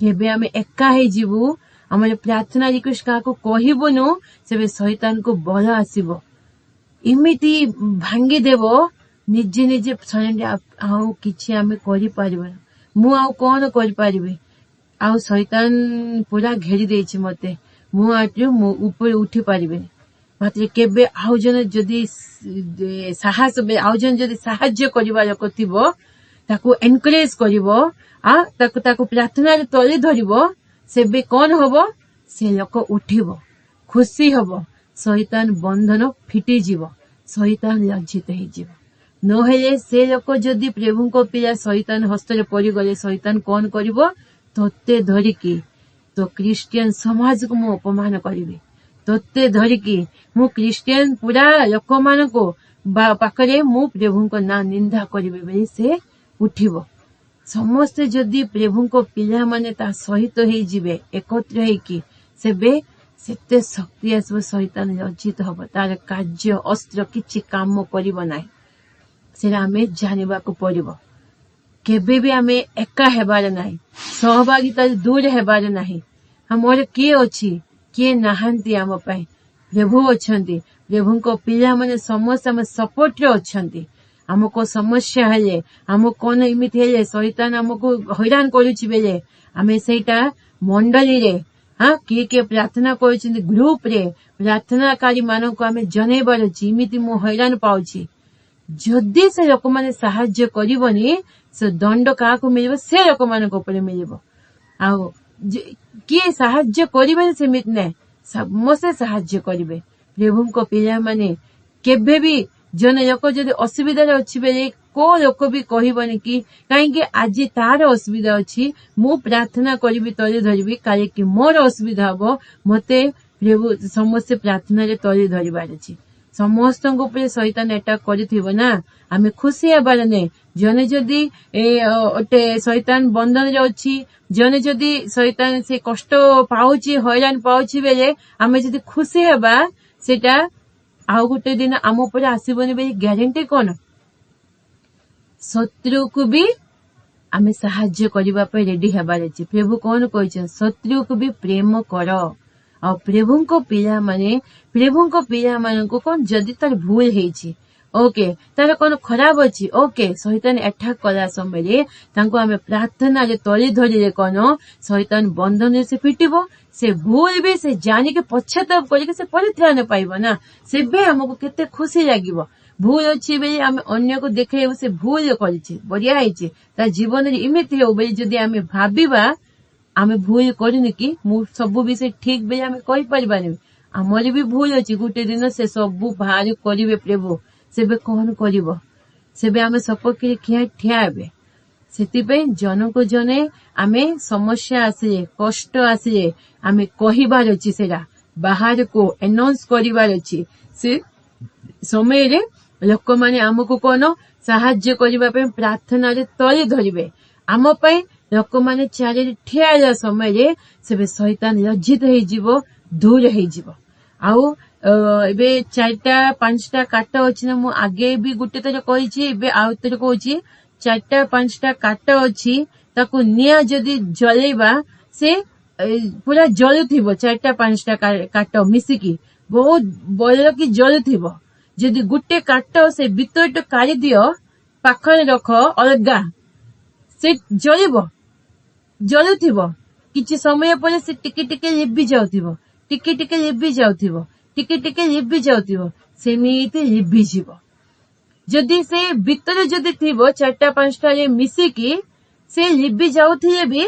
केबे आमे एका हे जीवो हमर प्रार्थना रिक्वेस्ट का को कहिबोनु सेबे शैतान को बल आसीबो इमिति भांगी देबो निजे निजे सरेंडे आउ किछि आमे करि पारिबो मु आउ कोन करि पारिबे आउ शैतान पूरा घेरी देछि मते मु आटु मु ऊपर उठी पारिबे मात्र केबे आउ जने जदि साहस आउ जने जदि सहाय्य करिबा लोक थिबो ताको एनकरेज करिवो आ ताको प्रार्थना रे तले धरिवो सेबे कोन होबो से लोक उठिबो खुशी होबो शैतान बंधन फिटी जीवो शैतान लज्जित हे जीवो नहेले से लोक जदि प्रभु को पिला शैतान हस्तरे पड़ी गले शैतान कोन करिवो तोते धरिकी तो क्रिश्चियन समाज को मु अपमान करिवे तोते धरिकी मु क्रिश्चियन पूरा लोक मान को पाखरे मु प्रभु को ना निंदा करिवे बेले से उठिबो समस्त जदि प्रभु को पिला माने ता सहित हे जिवे एकत्र हे कि सेबे सेते शक्ति आसबो शैतान लज्जित हबो तार कार्य अस्त्र किछि काम करिवो नाही सेरा आमे जानिबा को पड़िबो केबे भी आमे एका हेबार नाही सहभागिता दूर हेबार नाही हमर किए अछि किए नाहंती आम पई प्रभु अछंती प्रभु को पिला माने समस्त हम सपोर्ट रे अछंती हमको समस्या हेले हम कोन इमित हेले शैतान हमको हैरान करूछि बेले आमे सेटा मंडली रे हाँ किए प्रार्थना करूछिन ग्रुप रे प्रार्थनाकारी मानन को आमे जनेबार अछि इमिति मो हैरान पाउछि जदि से लोक माने सहाय्य करिवनी से दंड का को मिलिबो से लोक मान को ऊपर मिलिबो आ किए सहाय्य करिबे सेमित नै समस्त सहाय्य करिवे प्रभु को पिला माने केबे भी जने लोक जदि असुविधा रे अछि बेले को लोक भी कहिबनी कि काहे कि आज तार असुविधा अछि मु प्रार्थना करिबी तले धरिबी काहे कि मोर असुविधा हबो मते प्रभु समस्त प्रार्थना रे तले धरिबार अछि समस्त ऊपर शैतान अटैक करिथिबो ना आमे खुशी हेबार नै जने जदि ओटे शैतान बंधन रे अछि जने जदि शैतान से कष्ट पाउची हैरान पाउची बेले आमे जदि खुशी हेबा सेटा आउ गोटे दिन आम ऊपर आसीबनी बेले ग्यारंटी कोन शत्रु को भी आमे सहाय्य करिबा पे रेडी हेबार अछि प्रभु कोन कहै शत्रु को भी प्रेम करो और प्रभु को पिला मान को कौन जदि तार भूल हेछि ओके तार कोन खराब अछि ओके शैतान अटैक कला समय तांको आमे प्रार्थना रे तली धरि रे कोन शैतान बंधन से फिटिबो से भूल भी से जानि के पश्चाताप करि से परित्राण पाइबो ना सेबे हमको केते खुशी लागिबो भूल अछि बे आमे अन्य को देखे से भूल करिछि बढ़िया हेछि ता जीवन रे इमिति हो बे जदि आमे भाबिबा आमे भूल करिनि कि मु सब विषय ठीक बे आमे कहि परिबानी हमर भी भूल अछि गुटे दिन से सब बाहर करिवे प्रभु सेबे कोन करिवो सेबे आमे सपके किया ठियाबे सेति पे जन को जने आमे समस्या आसे कष्ट आसे आमे कहिबार अछि सेरा बाहर को अनाउंस करिबार अछि से समय रे लोक माने हमको कोनो सहाय्य करिबा पे प्रार्थना रे तले धरिबे आम पई लोक माने चारे ठियाला समय रे सेबे शैतान लज्जित हे जीवो दूर हे जीवो आउ एबे 4टा 5टा काट अछि ना मु आगे भी गुटे तर कहिछि एबे आउ तर कहछि 4टा 5टा काट अछि ताको निया जदी जलेबा से पूरा जलुथिबो 4टा 5टा काट मिसिकी बहुत बल की जलुथिबो जदी गुटे काट से बितर तो काढी दियो पाखरे रखो अलगा से जलुथिबो किछि समय परे से टिके टिके लिबि जाउथिबो टिके टिके लिबि जाउथिबो टिके टिके लिबि जाउथिबो सेमिति लिबि जीवो जदी से बितर जदी थिबो 4टा 5टा रे मिसिकी से लिबि जाउथिले भी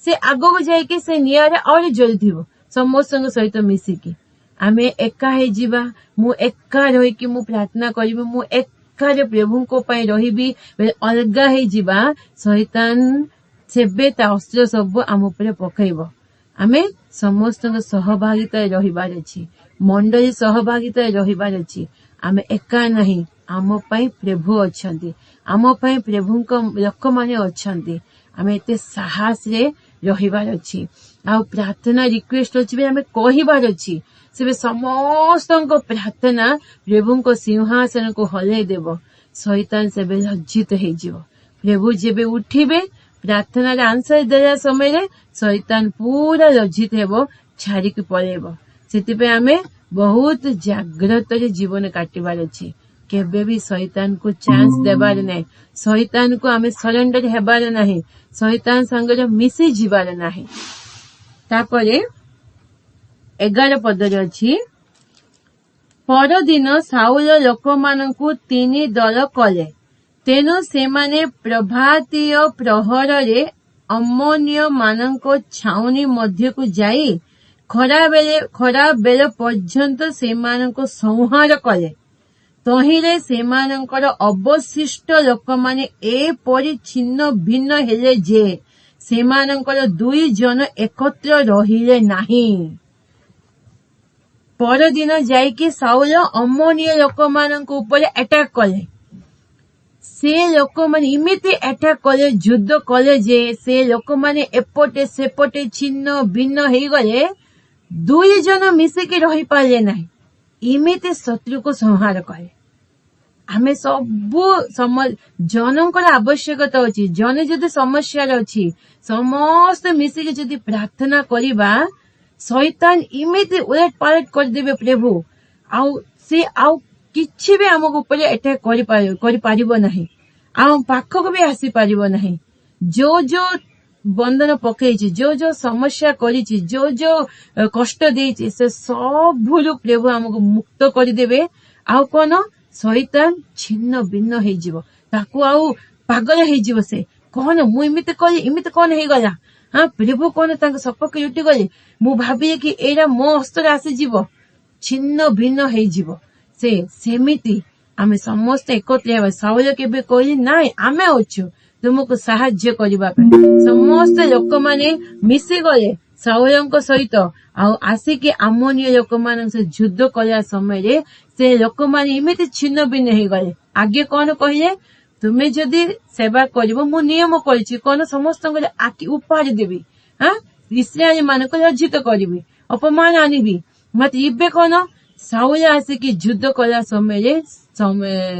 से आगो जाइके से निआरे आउरी जलुथिबो समस्त सहित मिसिकी आमे एका हे जीवा मु एका रहिकी मु प्रार्थना करिबि मु एका रे प्रभु को पई रहिबी अलगा हे जीवा शैतान सेबे ता अस्त्र सब आम ऊपर पकइबो आमे समस्त सहभागिता रहिबार अछि मंडली सहभागिता रहिबार अछि आमे एका नहीं आम पई प्रभु अछंती आम पई प्रभु को लोक माने अछंती आमे एते साहस रे रहिबार अछि आ प्रार्थना रिक्वेस्ट अछि आमे कहिबार अछि से समस्त प्रार्थना प्रभु को सिंहासन को हलै देव शैतान से लज्जित हो जीव प्रभु जेबे उठिबे प्रार्थना आंसर देला समय शैतान पूरा लज्जित हेबो छाड़ी के पळेबो सेति आमे बहुत जाग्रत रे जीवन काटिबार अछि केबे भी शैतान को चांस देबार नै शैतान को आमे सरेंडर हेबार नाही शैतान संगे मिसी जीवार नाही तापरे 11 पदरे अछि परदिन साउल लोकमानंकु 3 दल कले तेनु सेमाने प्रभातीय प्रहर रे अम्मोनिय मानंको छाउनी मध्य को जाई खरा बेले पर्यंत सेमानंको संहार कले तहिरे सेमानंकर अवशिष्ट लोक माने ए परि छिन्न भिन्न हेले जे सेमानंकर 2 जन एकत्र रहिले नाही परदिन जाइके साउल अम्मोनिय लोक मानंको ऊपर अटैक कले से लोक माने इमिति अटैक कले युद्ध कले जे से लोक माने एपटे सेपटे छिन्न भिन्न हेई गले 2 जन मिसिके रही पाले नाही इमिति शत्रु को संहार कले आमे सब जनकर आवश्यकता अछि जने जदि समस्या अछि समस्त मिसिके जदि प्रार्थना करिबा शैतान इमिति उलट पालट कर देबे प्रभु आउ से आउ किछि भी हमक ऊपर अटैक करि पारिबो नाही आ पाखक भी आसी पारिबो नाही जो बंधन पकेछि जो समस्या करिछि जो कष्ट देछि से सब भूलु प्रभु हमक मुक्त कर देबे आउ कोन शैतान छिन्न भिन्न हे जीवो ताकू आउ पागल हे जीवो से कोन मु इमिति कोन हे गला हाँ प्रभु कोन तांक सपके लुटी गले मु भाबी कि एरा मो हस्त आसी जीवो छिन्न भिन्न हे जीवो से सेमिति आमे समस्त एकत्र हेबा साउल केबे कहली नाइ आमे अछु तुमको साहाय्य करिबा पे समस्त लोक माने मिसी गले साउलଙ୍କ सहित आ आसिके अम्मोनिय लोक मान से युद्ध कला समय रे से लोक माने इमिति छिन्न भिन्न हे गले आगे कोन कहिले तुमे जदि सेवा करिवो मु नियम करिछि कोन समस्त आकि उपार देबी हां इस्राएल मानको लज्जित करिवि अपमान आनिबि मत इबे कोन साउल आसिके युद्ध कला समय रे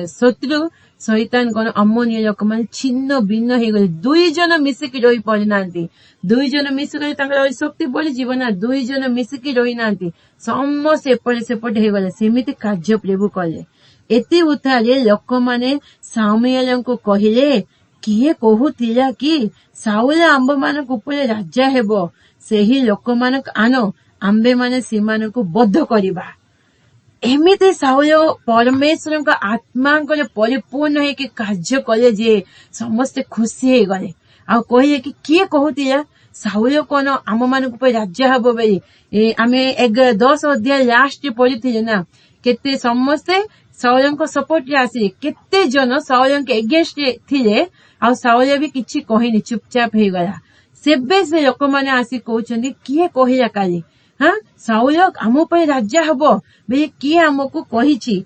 शत्रु शैतान कोन अम्मोनिय लोक माने छिन्न भिन्न हे गले 2 जन मिसिके रही परिनांती 2 जन मिसिके तांकर शक्ति बढी जीवन 2 जन मिसिके रही नांती समस्त सेपटे हे गले सेमिति कार्य प्रभु कले एति उतारे लोक माने सामुएलଙ୍କୁ कहिले किए कहूतिला कि साउल आंब मानक ऊपर राजा हेबो सेही लोक मानक आनो आंबे माने सीमानकु बद्ध करिबा एमिति साउल परमेश्वर का आत्मा को परिपूर्ण है कि कार्य कले जे समस्त खुशी हे गले आ कहिले कि किए कहूतिला साउल कोन आम मानक ऊपर राजा हेबो बेली आमे 10 अध्याय लास्ट पढिथिले ना केते समस्त साउलଙ୍କ सपोर्ट रे आसी केते जन साउलଙ୍କ एगेंस्ट थिले आ साउल भी किछि कहिनी चुपचाप हे गला सेबे से लोक माने आसी कहउछन्ती किए कहिला काली हाँ साउल आम पे राजा हबो बे किए हमको कहिछि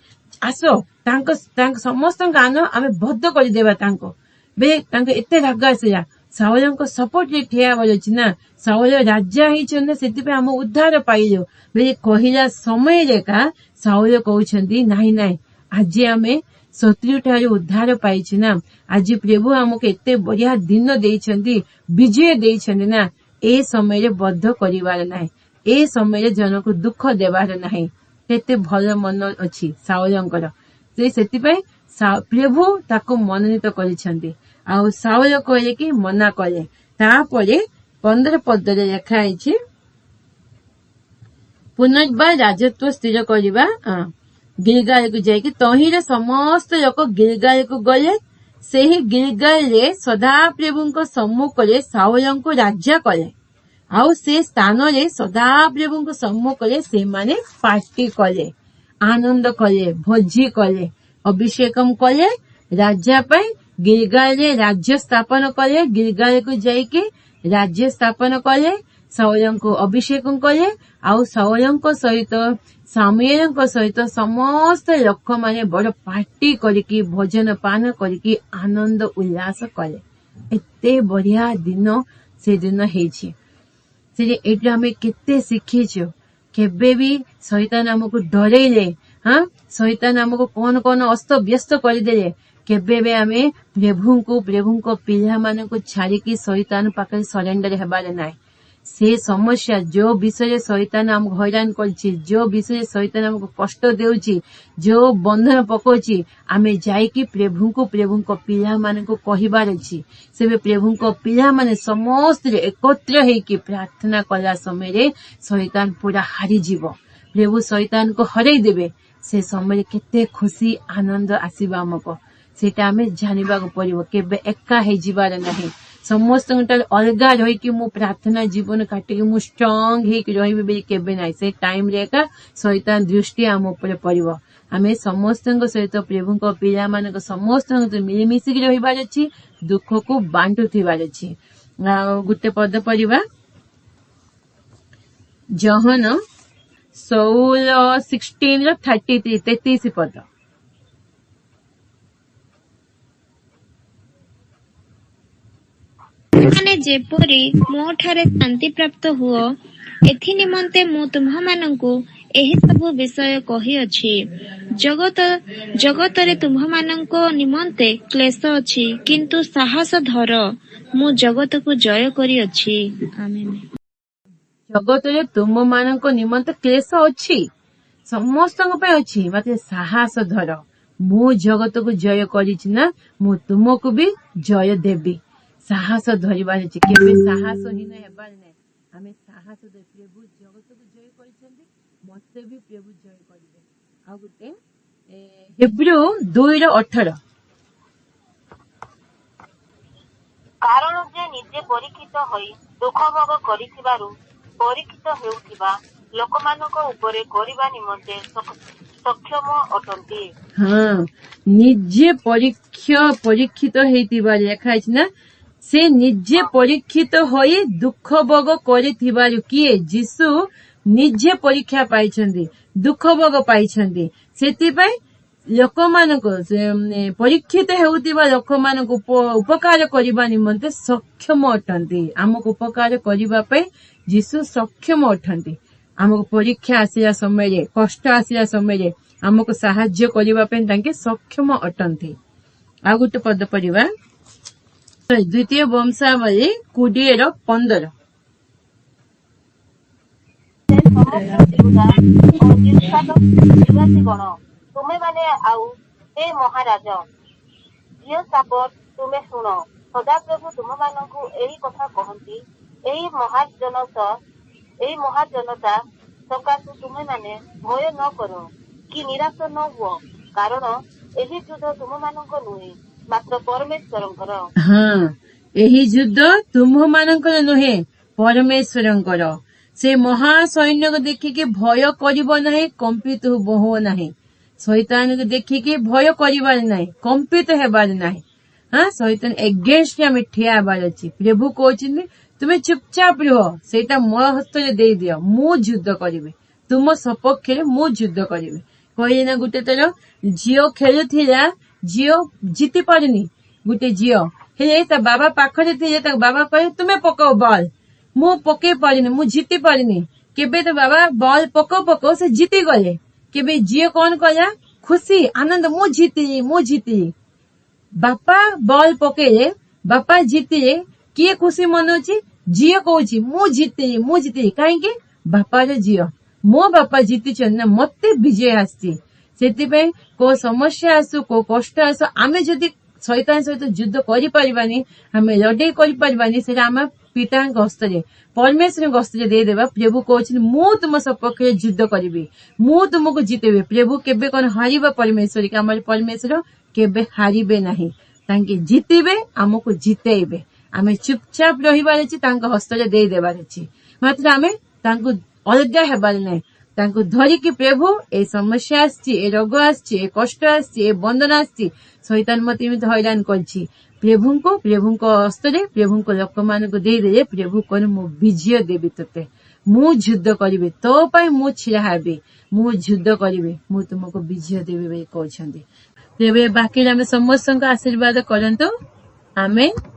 आसो तांक समस्त गान आमे बद्ध कर देबा तांको बे तांक एते राग आसिला साउलଙ୍କ सपोर्ट रे ठिया बोलछि ना साउल राजा ही छन सेति पे हम उद्धार पाइलो बे कहिला समय रे का साउल कहउछन्ती नाही आज आमे शत्रु ठारे उद्धार पाइछि ना आज प्रभु हमको एते बढ़िया दिन देइछन्ती विजय देइछन्ती ना ए समय रे बद्ध करिवार नाही ए समय रे जन को दुख देवार नाही केते भल मन अछि साउलଙ୍କର से सेति पे प्रभु ताको मनोनीत करिछन्ती आ साउल कहले कि मना कले तापरे 15 पदरे लिखा अछि पुनर्बार राजत्व स्थिर करिबा गिलगाल को जाइके तहिरे समस्त लोक गिलगाल को गले ସେହି ଗିଲଗାଲରେ ସଦାପ୍ରଭୁଙ୍କ ସମ୍ମୁଖରେ ସାଉଲଙ୍କୁ ରାଜା କଲେ। ଆଉ ସେ ସ୍ଥାନରେ ସଦାପ୍ରଭୁଙ୍କ ସମ୍ମୁଖରେ ସେମାନେ ପାର୍ଟି କଲେ, ଆନନ୍ଦ କଲେ, ଭୋଜି କଲେ, ଅଭିଷେକମ କଲେ। ରାଜା ପାଇଁ ଗିଲଗାଲରେ ରାଜ୍ୟ ସ୍ଥାପନ କଲେ। ଗିଲଗାଲକୁ ଯାଇକି ରାଜ୍ୟ ସ୍ଥାପନ କଲେ, ସାଉଲଙ୍କୁ ଅଭିଷେକ କଲେ। ଆଉ ସାଉଲଙ୍କ ସହିତ ସାମୁଏଲଙ୍କ ସହିତ ସମସ୍ତ ଲୋକମାନେ ବଡ ପାର୍ଟି କରିକି ଭୋଜନ ପାନ କରିକି ଆନନ୍ଦ ଉଲ୍ଲାସ କଲେ। ଏତେ ବଢିଆ ଦିନ ସେଦିନ ହେଇଛି। ଏଇଟା ଆମେ କେତେ ଶିଖିଛୁ। କେବେ ବି ଶୈତାନ ଆମକୁ ଡରେଇଲେ, ଶୈତାନ ଆମକୁ କଣ କଣ ଅସ୍ତ ବ୍ୟସ୍ତ କରିଦେଲେ, କେବେ ବି ଆମେ ପ୍ରଭୁଙ୍କ ପିଲାମାନଙ୍କୁ ଛାଡିକି ଶୈତାନ ପାଖରେ ସରେଣ୍ଡର ହେବାର ନାହିଁ। ସେ ସମସ୍ୟା ଯୋଉ ବିଷୟରେ ଶୈତାନ ଆମକୁ ହଇରାଣ କରୁଛି, ଯୋଉ ବିଷୟରେ ଶୈତାନ ଆମକୁ କଷ୍ଟ ଦେଉଛି, ଯୋଉ ବନ୍ଧନ ପକଉଛି, ଆମେ ଯାଇକି ପ୍ରଭୁଙ୍କ ପିଲାମାନଙ୍କୁ କହିବାର ଅଛି। ସେବେ ପ୍ରଭୁଙ୍କ ପିଲାମାନେ ସମସ୍ତେ ଏକତ୍ର ହେଇକି ପ୍ରାର୍ଥନା କଲା ସମୟରେ ଶୈତାନ ପୁରା ହାରିଯିବ। ପ୍ରଭୁ ଶୈତାନକୁ ହରେଇ ଦେବେ। ସେ ସମୟରେ କେତେ ଖୁସି ଆନନ୍ଦ ଆସିବ ଆମକୁ, ସେଇଟା ଆମେ ଜାଣିବାକୁ ପଡିବ। କେବେ ଏକା ହେଇଯିବାର ନାହିଁ। ସମସ୍ତଙ୍କଠାରୁ ଅଲଗା ରହିକି ମୁଁ ପ୍ରାର୍ଥନା ଜୀବନ କାଟିକି ମୁଁ ଷ୍ଟ୍ରଙ୍ଗ ହେଇକି ରହିବି ବୋଲି କେବେ ନାହିଁ। ସେ ଟାଇମରେ ଏକା ଶୈତାନ ଦୃଷ୍ଟି ଆମ ଉପରେ ପଡିବ। ଆମେ ସମସ୍ତଙ୍କ ସହିତ ପ୍ରଭୁଙ୍କ ପିଲାମାନଙ୍କ ସମସ୍ତଙ୍କ ସହିତ ମିଳିମିଶିକି ରହିବାର ଅଛି, ଦୁଃଖକୁ ବାଣ୍ଟୁଥିବାର ଅଛି। ଆଉ ଗୋଟେ ପଦ ପଢିବା, ଜହନ 16:33 ପଦ। ତୁମେମାନେ ଯେପରି ମୋ ଠାରେ ଶାନ୍ତି ପ୍ରାପ୍ତ ହୁଅ, ଏଥି ନିମନ୍ତେ ମୁଁ ତୁମ୍ଭମାନଙ୍କୁ ଏହି ସବୁ ବିଷୟ କହିଅଛି। ଜଗତରେ ତୁମ୍ଭମାନଙ୍କ ନିମନ୍ତେ କ୍ଲେଶ ଅଛି, କିନ୍ତୁ ସାହସ ଧର, ମୁଁ ଜଗତକୁ ଜୟ କରିଅଛି। ଆମେନ୍। ଜଗତରେ ତୁମମାନଙ୍କ ନିମନ୍ତେ କ୍ଲେଶ ଅଛି, ସମସ୍ତଙ୍କ ପାଇଁ ଅଛି, ମାତ୍ର ସାହସ ଧର, ମୁଁ ଜଗତକୁ ଜୟ କରିଛି ନା, ମୁଁ ତୁମକୁ ବି ଜୟ ଦେବି। ସାହସ ଧରିବାର ଅଛି, କେବେ ସାହସହୀନ ହେବାର ନାହିଁ। ଆମେ ସାହସ ଧରି, ପ୍ରଭୁ ଜଗତକୁ ଜୟ କରିଛନ୍ତି, ମତେ ବି ପ୍ରଭୁ ଜୟ କରିବେ। ଆଉ ଗୋଟେ ହିବ୍ରୁ 2:18, କାରଣ ଯେ ନିଜେ ପରୀକ୍ଷିତ ହୋଇ ଦୁଃଖ ଭୋଗ କରିଥିବାରୁ ପରୀକ୍ଷିତ ହେଉଥିବା ଲୋକମାନଙ୍କ ଉପରେ କରିବା ନିମନ୍ତେ ସକ୍ଷମ ଅଟନ୍ତି। ନିଜେ ପରୀକ୍ଷିତ ହେଇଥିବା ଲେଖା ହେଇଛି ନା, ସେ ନିଜେ ପରୀକ୍ଷିତ ହୋଇ ଦୁଃଖ ଭୋଗ କରିଥିବାରୁ, କିଏ? ଯୀଶୁ ନିଜେ ପରୀକ୍ଷା ପାଇଛନ୍ତି, ଦୁଃଖ ଭୋଗ ପାଇଛନ୍ତି। ସେଥିପାଇଁ ଲୋକମାନଙ୍କୁ, ପରୀକ୍ଷିତ ହେଉଥିବା ଲୋକମାନଙ୍କୁ ଉପକାର କରିବା ନିମନ୍ତେ ସକ୍ଷମ ଅଟନ୍ତି। ଆମକୁ ଉପକାର କରିବା ପାଇଁ ଯୀଶୁ ସକ୍ଷମ ଅଟନ୍ତି। ଆମକୁ ପରୀକ୍ଷା ଆସିଲା ସମୟରେ, କଷ୍ଟ ଆସିଲା ସମୟରେ ଆମକୁ ସାହାଯ୍ୟ କରିବା ପାଇଁ ତାଙ୍କେ ସକ୍ଷମ ଅଟନ୍ତି। ଆଉ ଗୋଟେ ପଦ ପଢିବା, ଦ୍ୱିତୀୟ ବଂଶାବଳୀ 20:15। ନିବାସୀଗଣ, ତୁମେମାନେ ଆଉ ସେ ମହାରାଜ ଜିହୋଶାଫାତ, ତୁମେ ଶୁଣ, ସଦାପ୍ରଭୁ ତୁମମାନଙ୍କୁ ଏହି କଥା କହନ୍ତି, ଏହି ମହାଜନତା ସକାଶେ ତୁମେମାନେ ଭୟ ନ କର କି ନିରାଶ ନ ହୁଅ, କାରଣ ଏହି ଯୁଦ୍ଧ ତୁମମାନଙ୍କ ନୁହେଁ, ମାତ୍ର ପରମେଶ୍ୱରଙ୍କର। ଏହି ଯୁଦ୍ଧ ତୁମମାନଙ୍କର ନୁହେଁ, ପରମେଶ୍ୱରଙ୍କର। ସେ ମହାସୈନ୍ୟକୁ ଦେଖିକି ଭୟ କରିବ ନାହିଁ, କମ୍ପିତ ହୁଅ ନାହିଁ। ଶୈତାନକୁ ଦେଖିକି ଭୟ କରିବାର ନାହିଁ, କମ୍ପିତ ହେବାର ନାହିଁ। ଶୈତାନ ଏଗେନ୍ଷ୍ଟ ଆମେ ଠିଆ ହେବାର ଅଛି। ପ୍ରଭୁ କହୁଛନ୍ତି ତୁମେ ଚୁପଚାପ ରୁହ, ସେଇଟା ମୋ ହସ୍ତରେ ଦେଇଦିଅ, ମୁଁ ଯୁଦ୍ଧ କରିବି, ତୁମ ସପକ୍ଷରେ ମୁଁ ଯୁଦ୍ଧ କରିବି। କହିଲେ ନା, ଗୋଟେ ଥର ଝିଅ ଖେଳୁଥିଲା, ଝିଅ ଜିତି ପାରୁନି। ଗୋଟେ ଝିଅ ହେଲେ ତା ବାବା ପାଖରେ ଥିଲେ, ତା ବାବା କହିଲେ ତୁମେ ପକାଅ ବଲ୍, ମୁଁ ପକେଇ ପାରିନି, ମୁଁ ଜିତି ପାରିନି। କେବେ ତା ବାବା ବଲ୍ ପକାଉ ସେ ଜିତି ଗଲେ। କେବେ ଝିଅ କଣ କଲା, ଖୁସି ଆନନ୍ଦ, ମୁଁ ଜିତିଲି। ବାପା ବଲ୍ ପକେଇଲେ, ବାପା ଜିତିଲେ, କିଏ ଖୁସି ମନଉଛି? ଝିଅ କହୁଛି ମୁଁ ଜିତିଲି। କାହିଁକି? ବାପାର ଝିଅ, ମୋ ବାପା ଜିତିଛନ୍ତି ନା, ମତେ ବିଜୟ ଆସିଛି। ସେଥିପାଇଁ କୋଉ ସମସ୍ୟା ଆସୁ, କୋଉ କଷ୍ଟ ଆସୁ, ଆମେ ଯଦି ଶୈତାନ ସହିତ ଯୁଦ୍ଧ କରିପାରିବାନି, ଆମେ ଲଢେଇ କରିପାରିବାନି, ସେଟା ଆମ ପିତାଙ୍କ ହସ୍ତରେ, ପରମେଶ୍ୱରଙ୍କ ହସ୍ତରେ ଦେଇଦେବା। ପ୍ରଭୁ କହୁଛନ୍ତି ମୁଁ ତୁମ ସପକ୍ଷରେ ଯୁଦ୍ଧ କରିବି, ମୁଁ ତୁମକୁ ଜିତେଇବି। ପ୍ରଭୁ କେବେ କଣ ହାରିବ? ପରମେଶ୍ୱର, ଆମର ପରମେଶ୍ୱର କେବେ ହାରିବେ ନାହିଁ। तांके जितेबे आमको जितेबे आमे चुपचाप रहिबार अछि तांको हस्तरे देई देबार अछि मात्र आमे तांको अलगा हेबार नै तांको धरी कि प्रभु ए समस्या आछि ए रोग आछि ए कष्ट आछि ए बंधन आछि शैतान मते एमिति हैरान करछि प्रभुको हस्तरे प्रभुको लोक मानको देई दे प्रभु कोन मु विजय देबी तते मु युद्ध करिवे तो पई मु छिरा हेबी मु युद्ध करिवे मु तुमको विजय देबी बे कहछन्ती तेबे बाकी आमे समस्त आशीर्वाद करंतो आमेन।